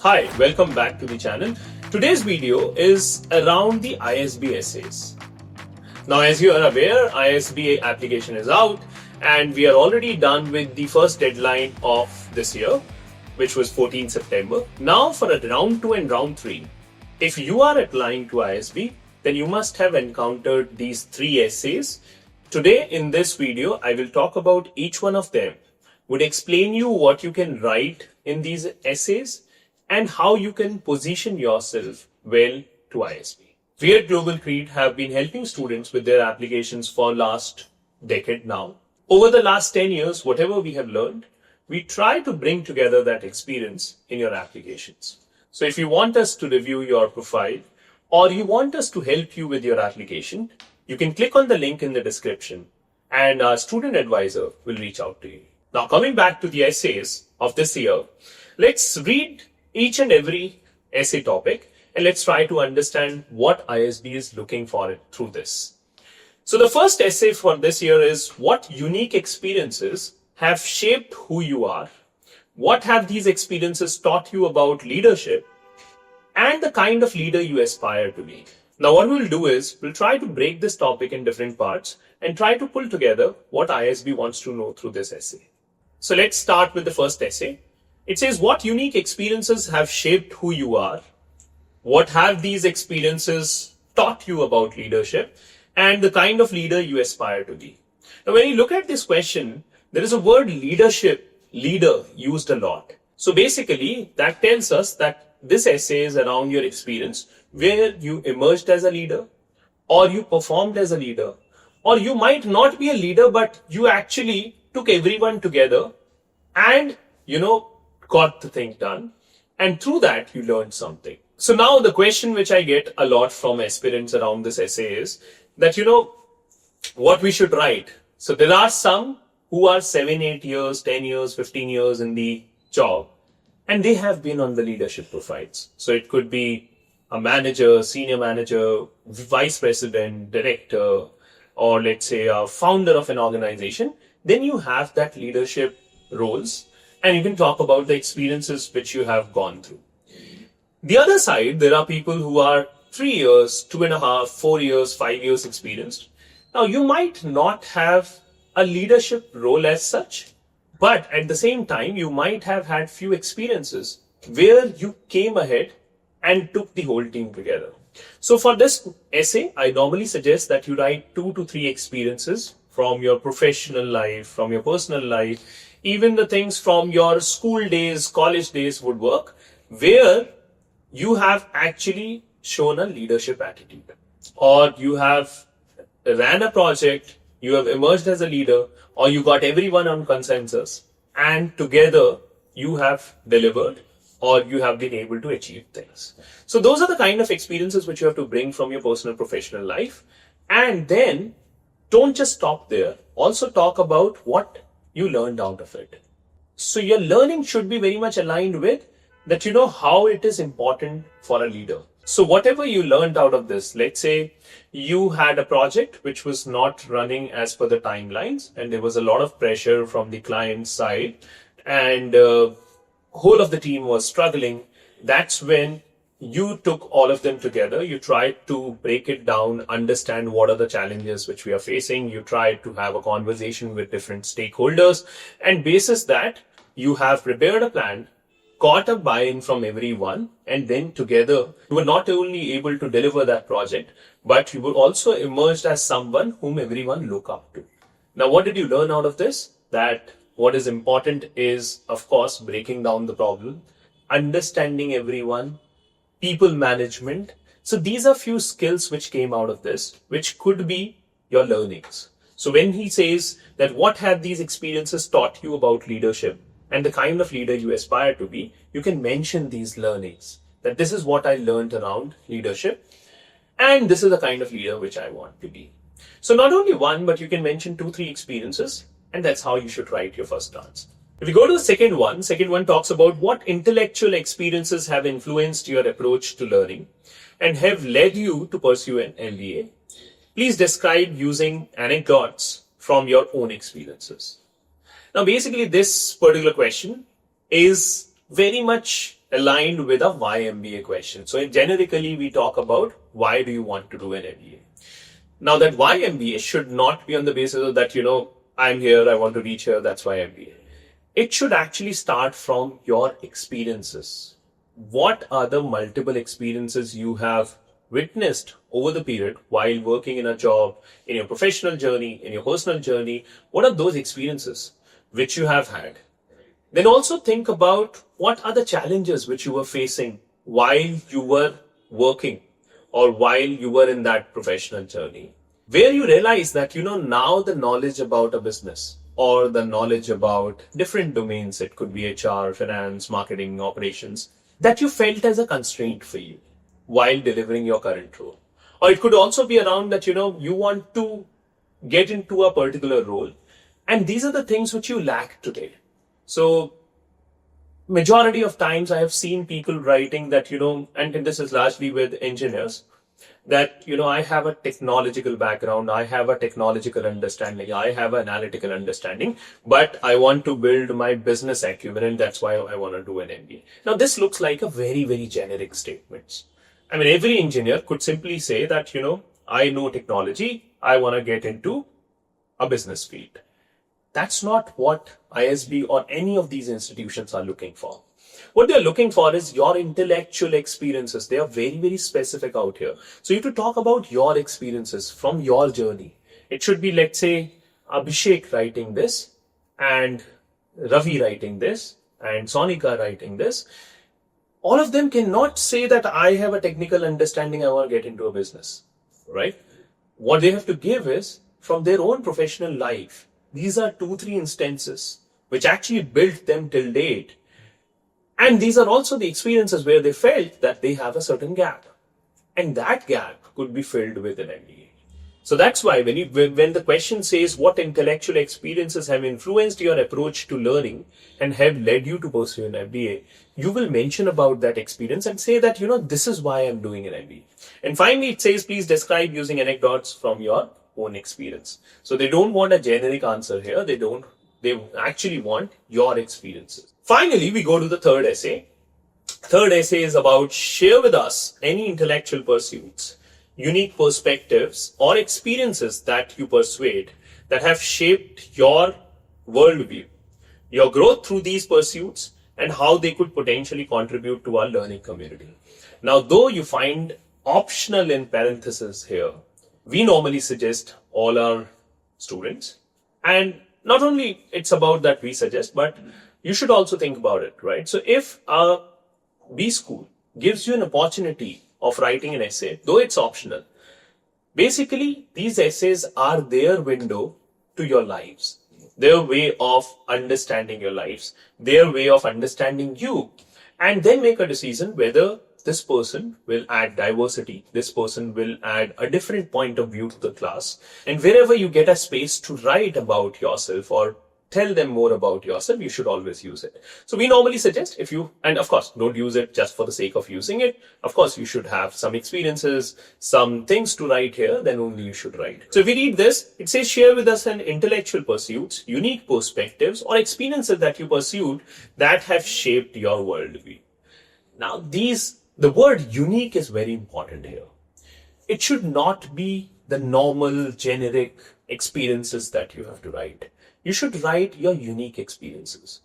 Hi, welcome back to the channel. Today's video is around the ISB essays. Now, as you are aware, ISB application is out and we are already done with the first deadline of this year, which was 14 September. Now for round 2 and round 3, if you are applying to ISB, then you must have encountered these 3 essays. Today in this video, I will talk about each one of them, would explain you what you can write in these essays and how you can position yourself well to ISB. We at Global Creed have been helping students with their applications for last decade now. Over the last 10 years, whatever we have learned, we try to bring together that experience in your applications. So if you want us to review your profile or you want us to help you with your application, you can click on the link in the description and our student advisor will reach out to you. Now coming back to the essays of this year, let's read each and every essay topic and let's try to understand what ISB is looking for through this. So the first essay for this year is what unique experiences have shaped who you are, what have these experiences taught you about leadership, and the kind of leader you aspire to be. Now what we'll do is we'll try to break this topic in different parts and try to pull together what ISB wants to know through this essay. So let's start with the first essay. It says, what unique experiences have shaped who you are? What have these experiences taught you about leadership and the kind of leader you aspire to be? Now, when you look at this question, there is a word leadership, leader used a lot. So basically, that tells us that this essay is around your experience where you emerged as a leader or you performed as a leader, or you might not be a leader, but you actually took everyone together and, got the thing done. And through that, you learned something. So now the question which I get a lot from aspirants around this essay is that, what we should write. So there are some who are 7, 8 years, 10 years, 15 years in the job, and they have been on the leadership profiles. So it could be a manager, senior manager, vice president, director, or let's say a founder of an organization. Then you have that leadership roles and you can talk about the experiences which you have gone through. The other side, there are people who are 3 years, 2.5, 4 years, 5 years experienced. Now you might not have a leadership role as such, but at the same time, you might have had few experiences where you came ahead and took the whole team together. So for this essay, I normally suggest that you write 2 to 3 experiences from your professional life, from your personal life, even the things from your school days, college days would work, where you have actually shown a leadership attitude, or you have ran a project, you have emerged as a leader, or you got everyone on consensus, and together you have delivered, or you have been able to achieve things. So those are the kind of experiences which you have to bring from your personal professional life. And then don't just stop there. Also talk about what you learned out of it. So your learning should be very much aligned with that, how it is important for a leader. So whatever you learned out of this, let's say you had a project which was not running as per the timelines and there was a lot of pressure from the client side and whole of the team was struggling. That's when you took all of them together. You tried to break it down, understand what are the challenges which we are facing. You tried to have a conversation with different stakeholders, and basis that you have prepared a plan, got a buy-in from everyone, and then together you were not only able to deliver that project, but you were also emerged as someone whom everyone look up to. Now, what did you learn out of this? That what is important is, of course, breaking down the problem, understanding everyone, people management. So these are few skills which came out of this, which could be your learnings. So when he says that what have these experiences taught you about leadership and the kind of leader you aspire to be, you can mention these learnings, that this is what I learned around leadership and this is the kind of leader which I want to be. So not only one, but you can mention 2, 3 experiences, and that's how you should write your first answer. If you go to the second one talks about what intellectual experiences have influenced your approach to learning and have led you to pursue an MBA. Please describe using anecdotes from your own experiences. Now, basically, this particular question is very much aligned with a why MBA question. So generically, we talk about why do you want to do an MBA. Now that why MBA should not be on the basis of that, I'm here, I want to reach here, that's why MBA. It should actually start from your experiences. What are the multiple experiences you have witnessed over the period while working in a job, in your professional journey, in your personal journey? What are those experiences which you have had? Then also think about what are the challenges which you were facing while you were working or while you were in that professional journey, where you realize that, now the knowledge about a business or the knowledge about different domains, it could be HR, finance, marketing, operations, that you felt as a constraint for you while delivering your current role. Or it could also be around that, you want to get into a particular role. And these are the things which you lack today. So majority of times I have seen people writing that, and this is largely with engineers, that, I have a technological background, I have a technological understanding, I have an analytical understanding, but I want to build my business acumen and that's why I want to do an MBA. Now, this looks like a very, very generic statement. I mean, every engineer could simply say that, I know technology, I want to get into a business field. That's not what ISB or any of these institutions are looking for. What they're looking for is your intellectual experiences. They are very, very specific out here. So you have to talk about your experiences from your journey. It should be, let's say, Abhishek writing this and Ravi writing this and Sonika writing this. All of them cannot say that I have a technical understanding, I want to get into a business, right? What they have to give is from their own professional life. These are 2-3 instances which actually built them till date. And these are also the experiences where they felt that they have a certain gap. And that gap could be filled with an MBA. So that's why when the question says what intellectual experiences have influenced your approach to learning and have led you to pursue an MBA, you will mention about that experience and say that, this is why I'm doing an MBA. And finally, it says, please describe using anecdotes from your own experience. So they don't want a generic answer here. They actually want your experiences. Finally, we go to the third essay. Third essay is about share with us any intellectual pursuits, unique perspectives or experiences that you persuade that have shaped your worldview, your growth through these pursuits and how they could potentially contribute to our learning community. Now, though you find optional in parentheses here, we normally suggest all our students, and not only it's about that we suggest, but you should also think about it, right? So if a B school gives you an opportunity of writing an essay, though it's optional, basically these essays are their window to your lives, their way of understanding your lives, their way of understanding you, and then make a decision whether this person will add diversity, this person will add a different point of view to the class. And wherever you get a space to write about yourself or tell them more about yourself, you should always use it. So we normally suggest and of course, don't use it just for the sake of using it. Of course, you should have some experiences, some things to write here, then only you should write. So if we read this, it says share with us an intellectual pursuits, unique perspectives or experiences that you pursued that have shaped your worldview. Now the word unique is very important here. It should not be the normal generic experiences that you have to write. You should write your unique experiences.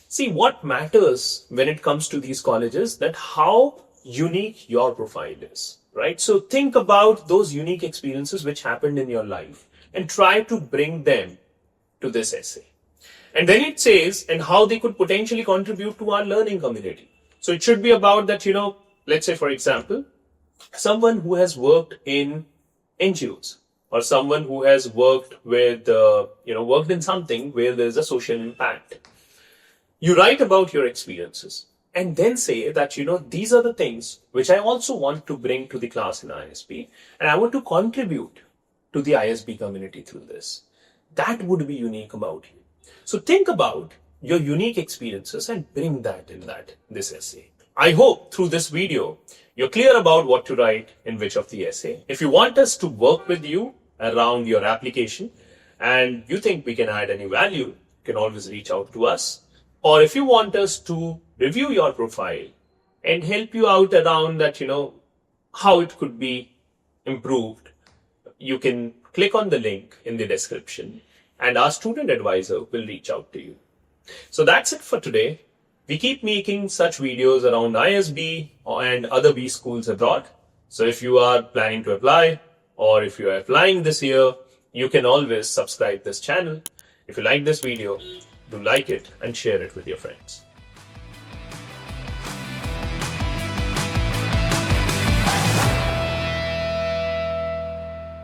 See, what matters when it comes to these colleges, that how unique your profile is, right? So think about those unique experiences which happened in your life and try to bring them to this essay. And then it says, and how they could potentially contribute to our learning community. So it should be about that, let's say, for example, someone who has worked in NGOs or someone who has worked with, worked in something where there's a social impact. You write about your experiences and then say that, these are the things which I also want to bring to the class in ISB and I want to contribute to the ISB community through this. That would be unique about you. So think about your unique experiences and bring that in this essay. I hope through this video, you're clear about what to write in which of the essay. If you want us to work with you around your application and you think we can add any value, you can always reach out to us. Or if you want us to review your profile and help you out around that, how it could be improved, you can click on the link in the description and our student advisor will reach out to you. So that's it for today. We keep making such videos around ISB and other B schools abroad. So if you are planning to apply or if you are applying this year, you can always subscribe this channel. If you like this video, do like it and share it with your friends.